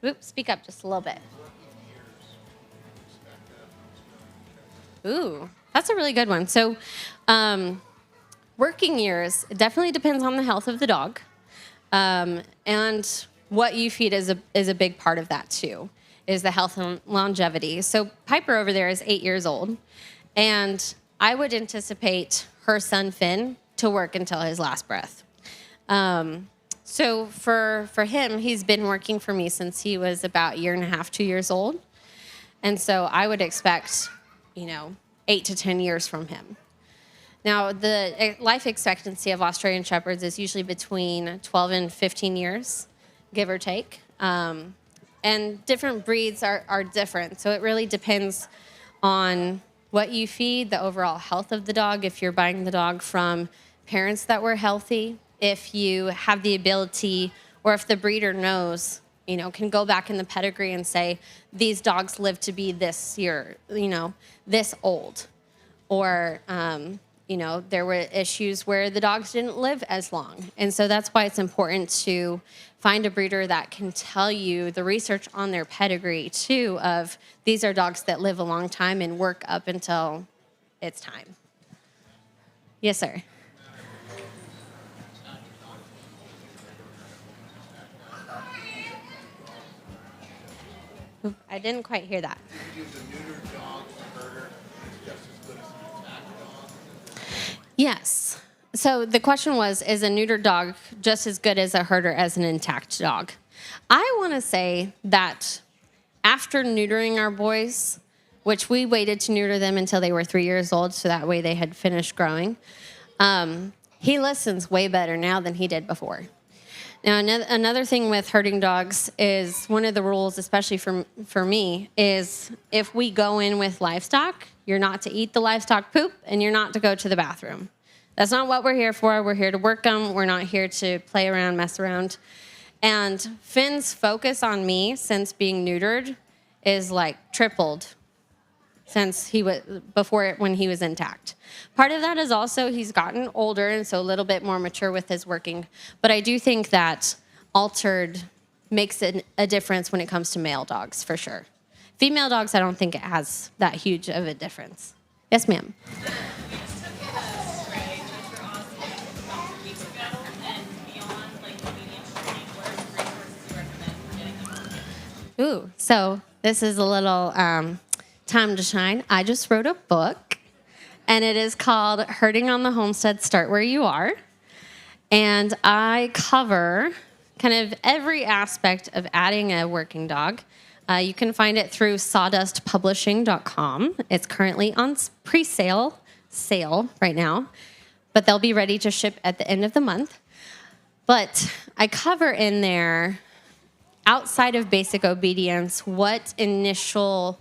Oops, speak up just a little bit. Ooh, that's a really good one. So working years, it definitely depends on the health of the dog. And what you feed is a big part of that too, is the health and longevity. So Piper over there is 8 years old, and I would anticipate her son Finn to work until his last breath. So for him, he's been working for me since he was about a year and a half, 2 years old. And so I would expect, 8 to 10 years from him. Now, the life expectancy of Australian Shepherds is usually between 12 and 15 years, give or take. And different breeds are different. So it really depends on what you feed, the overall health of the dog, if you're buying the dog from parents that were healthy, if you have the ability, or if the breeder knows, can go back in the pedigree and say, these dogs live to be this year, this old. Or, there were issues where the dogs didn't live as long. And so that's why it's important to find a breeder that can tell you the research on their pedigree, too, of these are dogs that live a long time and work up until it's time. Yes, sir. I didn't quite hear that. Yes. So the question was, is a neutered dog just as good as a herder as an intact dog? I want to say that after neutering our boys, which we waited to neuter them until they were 3 years old, so that way they had finished growing, he listens way better now than he did before. Now, another thing with herding dogs is one of the rules, especially for me, is if we go in with livestock, you're not to eat the livestock poop and you're not to go to the bathroom. That's not what we're here for. We're here to work them. We're not here to play around, mess around. And Finn's focus on me since being neutered is like tripled since when he was intact. Part of that is also he's gotten older and so a little bit more mature with his working. But I do think that altered makes a difference when it comes to male dogs, for sure. Female dogs, I don't think it has that huge of a difference. Yes, ma'am. We just took a stray with your Aussies about 2 weeks ago, and beyond like the medium training, what are some resources you recommend for getting them on? Ooh, so this is a little time to shine. I just wrote a book, and it is called Herding on the Homestead, Start Where You Are. And I cover kind of every aspect of adding a working dog. You can find it through sawdustpublishing.com. It's currently on pre-sale right now, but they'll be ready to ship at the end of the month. But I cover in there, outside of basic obedience, what initial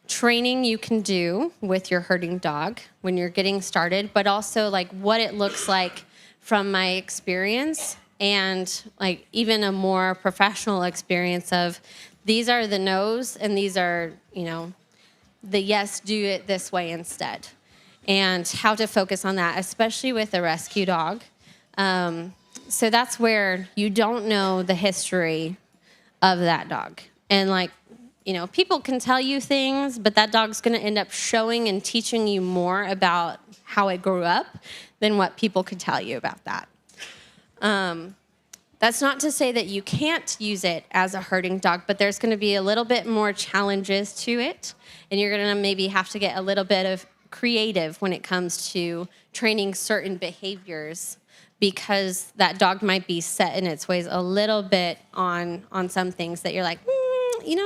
training you can do with your herding dog when you're getting started, but also like what it looks like from my experience and like even a more professional experience of these are the no's and these are, the yes, do it this way instead. And how to focus on that, especially with a rescue dog. So that's where you don't know the history of that dog. And people can tell you things, but that dog's going to end up showing and teaching you more about how it grew up than what people could tell you about that. That's not to say that you can't use it as a herding dog, but there's going to be a little bit more challenges to it, and you're going to maybe have to get a little bit of creative when it comes to training certain behaviors because that dog might be set in its ways a little bit on some things that you're like,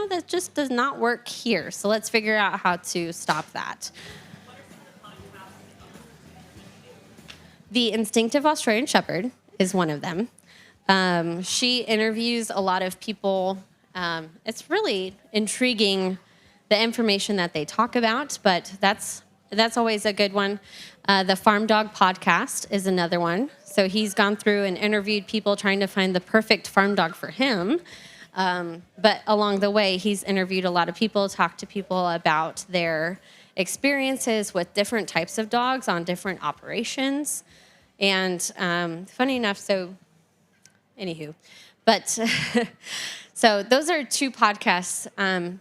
that just does not work here. So let's figure out how to stop that. The Instinctive Australian Shepherd is one of them. She interviews a lot of people. It's really intriguing, the information that they talk about, but that's always a good one. The Farm Dog Podcast is another one. So he's gone through and interviewed people trying to find the perfect farm dog for him. But along the way, he's interviewed a lot of people, talked to people about their experiences with different types of dogs on different operations. And funny enough, but so those are 2 podcasts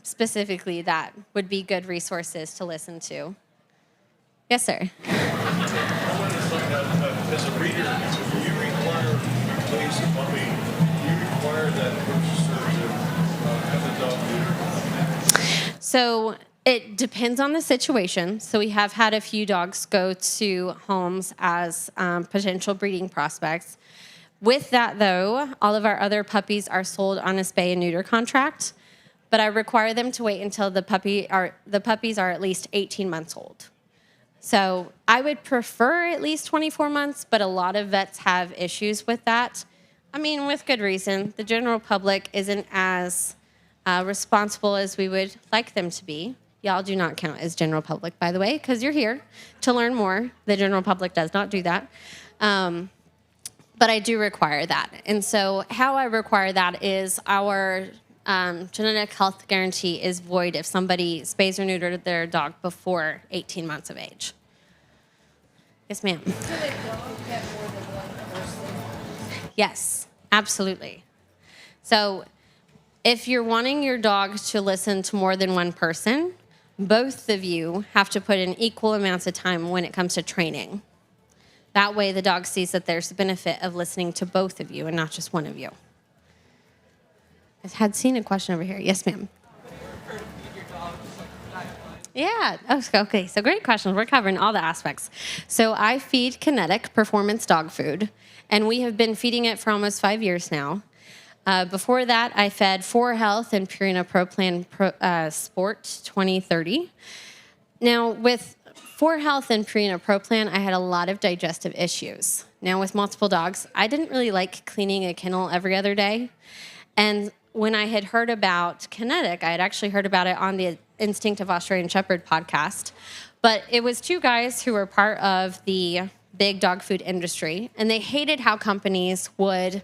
specifically that would be good resources to listen to. Yes, sir. I wanted to find out, as a reader, do you require place a puppy? Do you require that purchaser to have the dog neutered? So it depends on the situation. So we have had a few dogs go to homes as potential breeding prospects. With that, though, all of our other puppies are sold on a spay and neuter contract, but I require them to wait until the puppies are at least 18 months old. So I would prefer at least 24 months, but a lot of vets have issues with that. I mean, with good reason. The general public isn't as responsible as we would like them to be. Y'all do not count as general public, by the way, because you're here to learn more. The general public does not do that. But I do require that. And so how I require that is our genetic health guarantee is void if somebody spays or neutered their dog before 18 months of age. Yes, ma'am. Could a dog have more than one person? Yes, absolutely. So if you're wanting your dog to listen to more than one person, both of you have to put in equal amounts of time when it comes to training. That way the dog sees that there's the benefit of listening to both of you and not just one of you. I had seen a question over here. Yes, ma'am. Yeah. Oh, okay. So great questions. We're covering all the aspects. So I feed Kinetic Performance Dog Food, and we have been feeding it for almost 5 years now. Before that, I fed 4Health and Purina Pro Plan Sport 2030. Now, with 4Health and Purina Pro Plan, I had a lot of digestive issues. Now, with multiple dogs, I didn't really like cleaning a kennel every other day. And when I had heard about Kinetic, I had actually heard about it on the Instinctive Australian Shepherd podcast. But it was two guys who were part of the big dog food industry, and they hated how companies would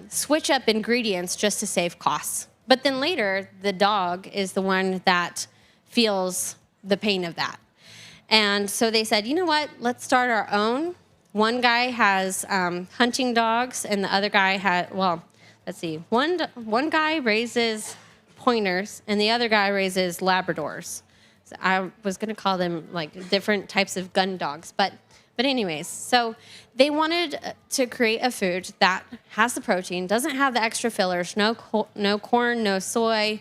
switch up ingredients just to save costs. But then later, the dog is the one that feels the pain of that. And so they said, you know what, let's start our own. One guy has hunting dogs, and the other guy had, well, let's see, one guy raises pointers, and the other guy raises Labradors. So I was going to call them like different types of gun dogs, but anyways, so they wanted to create a food that has the protein, doesn't have the extra fillers, no corn, no soy.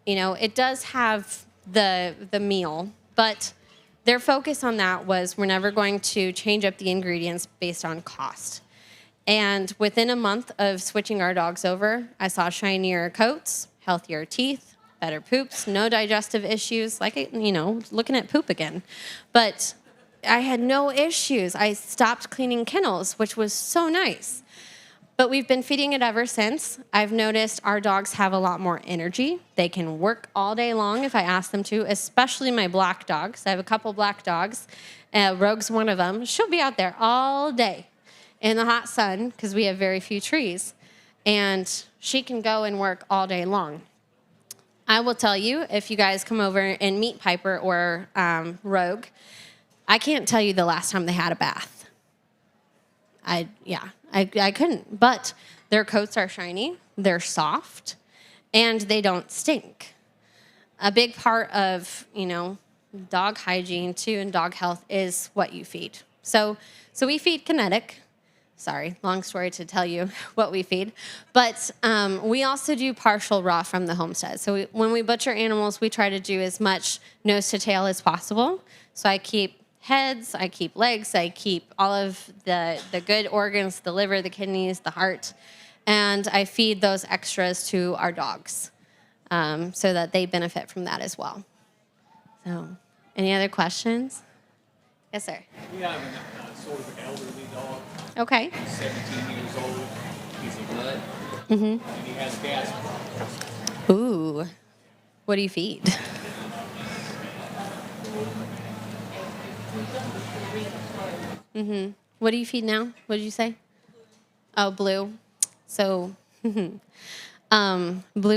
You know, it does have the meal, but their focus on that was we're never going to change up the ingredients based on cost. And within a month of switching our dogs over, I saw shinier coats, healthier teeth, better poops, no digestive issues, like, you know, looking at poop again. But I had no issues. I stopped cleaning kennels, which was so nice. But we've been feeding it ever since. I've noticed our dogs have a lot more energy. They can work all day long if I ask them to, especially my black dogs. I have a couple black dogs. Rogue's one of them. She'll be out there all day in the hot sun because we have very few trees. And she can go and work all day long. I will tell you, if you guys come over and meet Piper or Rogue, I can't tell you the last time they had a bath. I couldn't. But their coats are shiny, they're soft, and they don't stink. A big part of, you know, dog hygiene too and dog health is what you feed. So we feed Kinetic. Sorry, long story to tell you what we feed. But we also do partial raw from the homestead. So when we butcher animals, we try to do as much nose to tail as possible. So I keep heads, I keep legs, I keep all of the good organs, the liver, the kidneys, the heart, and I feed those extras to our dogs so that they benefit from that as well. So, any other questions? Yes, sir. We have a sort of elderly dog. Okay. He's 17 years old. He's a mutt. Mm-hmm. And he has gas problems. Ooh. What do you feed? Mm-hmm. What do you feed now? What did you say? Oh, Blue. So, Blue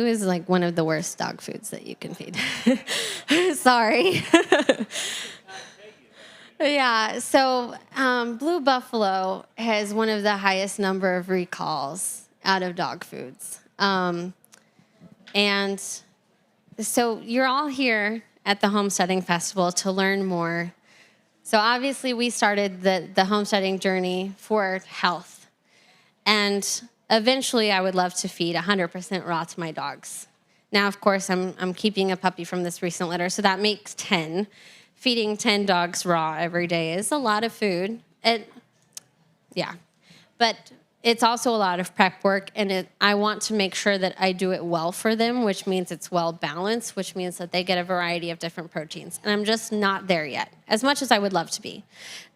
is like one of the worst dog foods that you can feed. Sorry. Yeah, so Blue Buffalo has one of the highest number of recalls out of dog foods. And so you're all here at the Homesteading Festival to learn more. So obviously we started the homesteading journey for health. And eventually I would love to feed 100% raw to my dogs. Now, of course, I'm keeping a puppy from this recent litter, so that makes 10. Feeding 10 dogs raw every day is a lot of food. But it's also a lot of prep work, and I want to make sure that I do it well for them, which means it's well balanced, which means that they get a variety of different proteins. And I'm just not there yet, as much as I would love to be.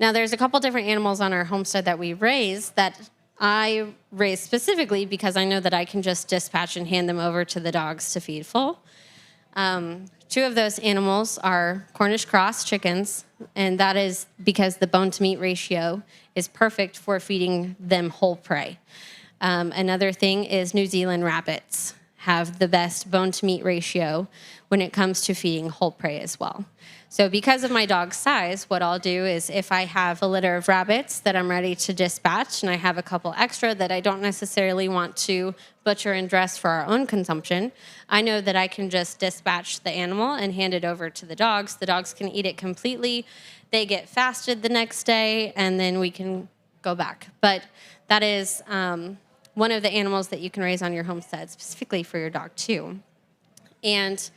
Now, there's a couple different animals on our homestead that we raise that I raise specifically because I know that I can just dispatch and hand them over to the dogs to feed full. Two of those animals are Cornish cross chickens, and that is because the bone-to-meat ratio is perfect for feeding them whole prey. Another thing is New Zealand rabbits have the best bone-to-meat ratio when it comes to feeding whole prey as well. So because of my dog's size, what I'll do is if I have a litter of rabbits that I'm ready to dispatch and I have a couple extra that I don't necessarily want to butcher and dress for our own consumption, I know that I can just dispatch the animal and hand it over to the dogs. The dogs can eat it completely. They get fasted the next day, and then we can go back. But that is one of the animals that you can raise on your homestead, specifically for your dog, too. And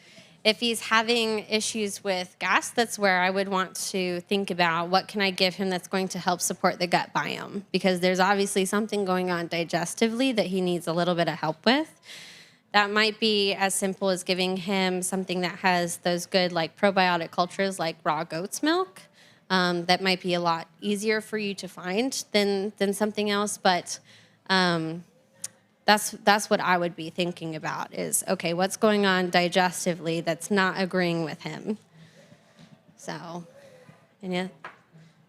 if he's having issues with gas, that's where I would want to think about what can I give him that's going to help support the gut biome, because there's obviously something going on digestively that he needs a little bit of help with. That might be as simple as giving him something that has those good like probiotic cultures like raw goat's milk. that might be a lot easier for you to find than something else. But that's what I would be thinking about is, okay, what's going on digestively that's not agreeing with him? So, and yeah,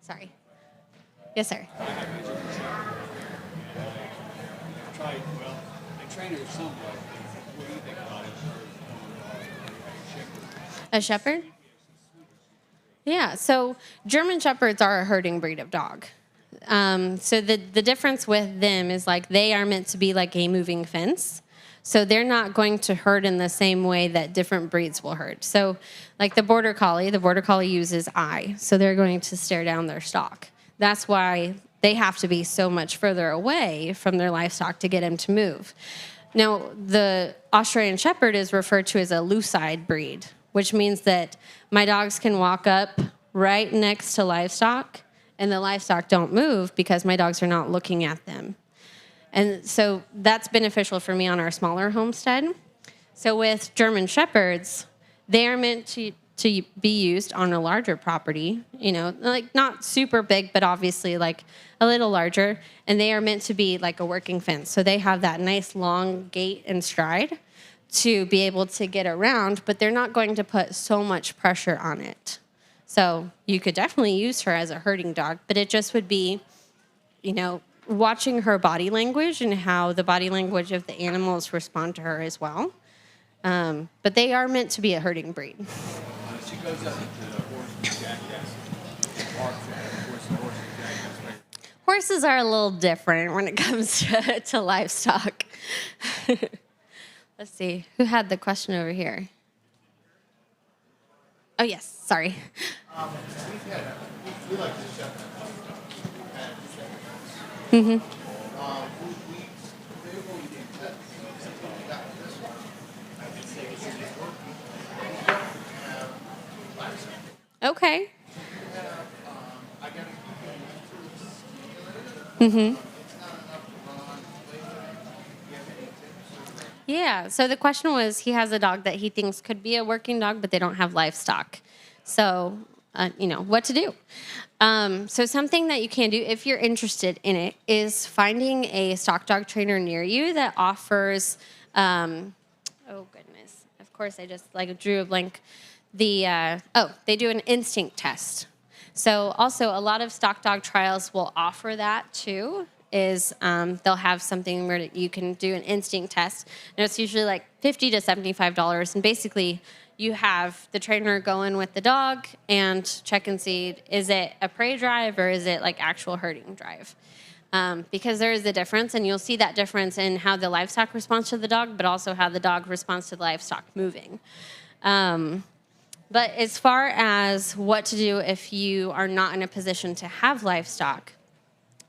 sorry. Yes, sir. Tried, well, I trained her somewhat. What do you think about it? A shepherd? Yeah, so German shepherds are a herding breed of dog. So the difference with them is like they are meant to be like a moving fence. So they're not going to herd in the same way that different breeds will herd. So like the border collie uses eye. So they're going to stare down their stock. That's why they have to be so much further away from their livestock to get them to move. Now, the Australian Shepherd is referred to as a loose-eyed breed, which means that my dogs can walk up right next to livestock, and the livestock don't move because my dogs are not looking at them. And so that's beneficial for me on our smaller homestead. So with German Shepherds, they are meant to be used on a larger property, like not super big, but obviously like a little larger. And they are meant to be like a working fence. So they have that nice long gait and stride to be able to get around, but they're not going to put so much pressure on it. So you could definitely use her as a herding dog, but it just would be, watching her body language and how the body language of the animals respond to her as well. But they are meant to be a herding breed. She goes up into the horse and jackass. Horse and jackass, right? Horses are a little different when it comes to livestock. Let's see. Who had the question over here? Oh, yes. Sorry. We like to shepherd. Mm-hmm. Okay. Mm-hmm. Yeah, so the question was, he has a dog that he thinks could be a working dog, but they don't have livestock. So, what to do. So something that you can do if you're interested in it is finding a stock dog trainer near you that offers, oh goodness, of course I just drew a blank. They do an instinct test. So also a lot of stock dog trials will offer that too. They'll have something where you can do an instinct test, and it's usually like $50 to $75, and basically you have the trainer go in with the dog and check and see, is it a prey drive or is it like actual herding drive? Because there is a difference, and you'll see that difference in how the livestock responds to the dog, but also how the dog responds to the livestock moving. But as far as what to do if you are not in a position to have livestock,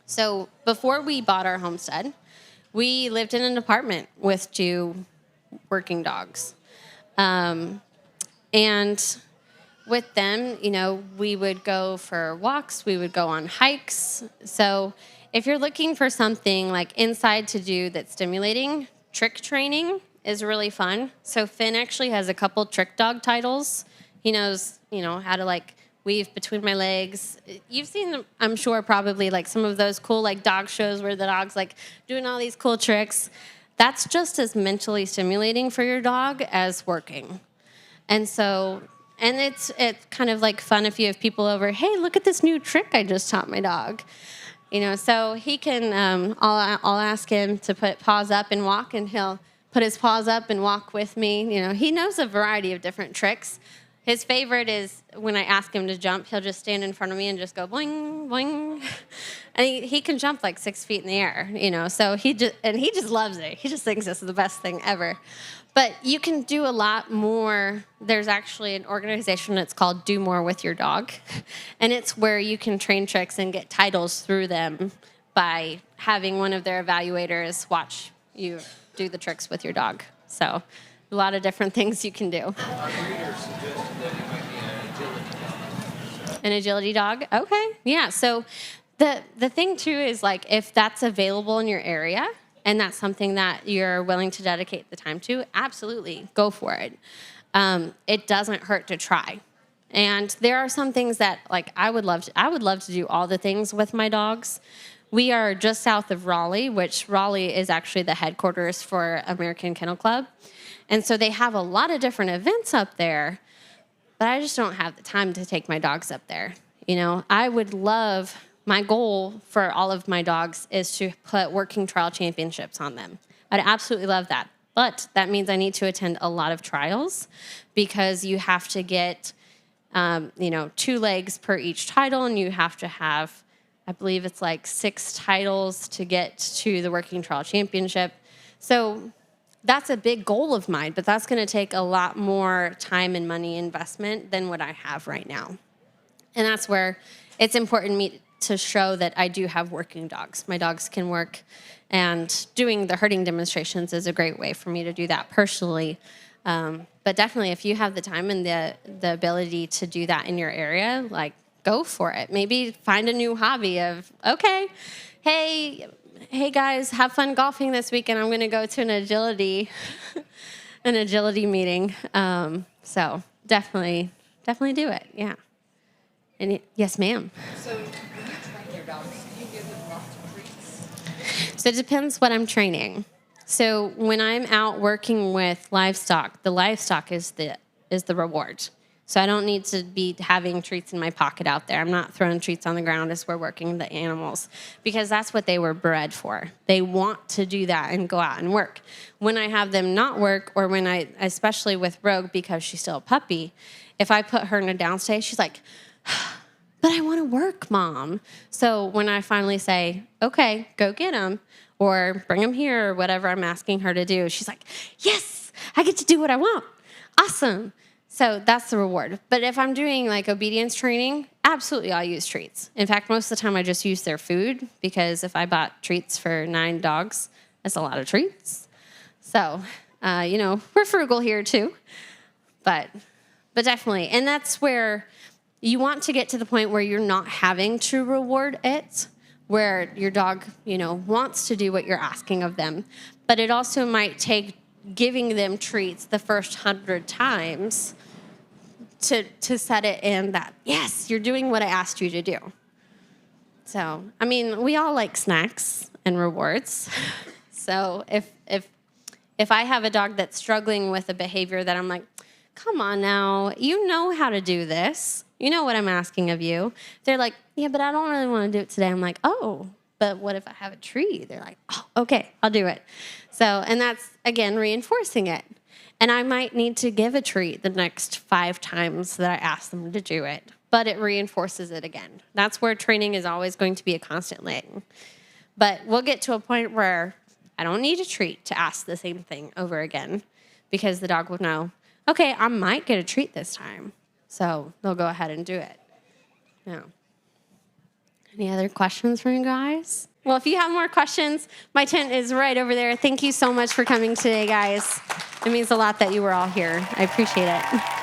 so before we bought our homestead, we lived in an apartment with 2 working dogs. And with them, we would go for walks, we would go on hikes. So if you're looking for something like inside to do that's stimulating, trick training is really fun. So Finn actually has a couple trick dog titles. He knows, how to weave between my legs. You've seen, I'm sure, probably some of those cool dog shows where the dog's doing all these cool tricks. That's just as mentally stimulating for your dog as working. And so, and it's kind of fun if you have people over, hey, look at this new trick I just taught my dog. So he can, I'll ask him to put paws up and walk, and he'll put his paws up and walk with me. He knows a variety of different tricks. His favorite is when I ask him to jump, he'll just stand in front of me and just go boing, boing. And he can jump 6 feet in the air, so he just loves it. He just thinks this is the best thing ever. But you can do a lot more. There's actually an organization that's called Do More With Your Dog. And it's where you can train tricks and get titles through them by having one of their evaluators watch you do the tricks with your dog. So a lot of different things you can do. Our breeder suggested that it might be an agility dog. An agility dog? Okay. Yeah. So the thing too is if that's available in your area and that's something that you're willing to dedicate the time to, absolutely go for it. It doesn't hurt to try. And there are some things that like I would love to do all the things with my dogs. We are just south of Raleigh, which Raleigh is actually the headquarters for American Kennel Club. And so they have a lot of different events up there, but I just don't have the time to take my dogs up there. You know, I would love, my goal for all of my dogs is to put working trial championships on them. I'd absolutely love that. But that means I need to attend a lot of trials because you have to get, 2 legs per each title, and you have to have, I believe it's like 6 titles to get to the working trial championship. So that's a big goal of mine, but that's going to take a lot more time and money investment than what I have right now. And that's where it's important to me to show that I do have working dogs. My dogs can work, and doing the herding demonstrations is a great way for me to do that personally. But definitely, if you have the time and the ability to do that in your area, like, go for it. Maybe find a new hobby of, okay, hey guys, have fun golfing this weekend. I'm going to go to an agility meeting. So definitely do it. Yeah. And yes, ma'am. So when you train your dogs, do you give them lots of treats? So it depends what I'm training. So when I'm out working with livestock, the livestock is the reward. So I don't need to be having treats in my pocket out there. I'm not throwing treats on the ground as we're working the animals, because that's what they were bred for. They want to do that and go out and work. When I have them not work, or when especially with Rogue, because she's still a puppy, if I put her in a downstay, she's like, but I want to work, Mom. So when I finally say, okay, go get him, or bring him here, or whatever I'm asking her to do, she's like, yes, I get to do what I want. Awesome. So that's the reward. But if I'm doing like obedience training, absolutely I'll use treats. In fact, most of the time I just use their food, because if I bought treats for 9 dogs, that's a lot of treats. So, we're frugal here too. But definitely. And that's where you want to get to the point where you're not having to reward it, where your dog, wants to do what you're asking of them. But it also might take giving them treats the first 100 times to set it in that, yes, you're doing what I asked you to do. So, I mean, we all like snacks and rewards. So if I have a dog that's struggling with a behavior that I'm like, come on now, you know how to do this. You know what I'm asking of you. They're like, yeah, but I don't really want to do it today. I'm like, oh, but what if I have a treat? They're like, oh, okay, I'll do it. So, and that's, again, reinforcing it. And I might need to give a treat the next 5 times that I ask them to do it, but it reinforces it again. That's where training is always going to be a constant thing. But we'll get to a point where I don't need a treat to ask the same thing over again, because the dog will know, okay, I might get a treat this time. So they'll go ahead and do it. Yeah. Any other questions from you guys? Well, if you have more questions, my tent is right over there. Thank you so much for coming today, guys. It means a lot that you were all here. I appreciate it.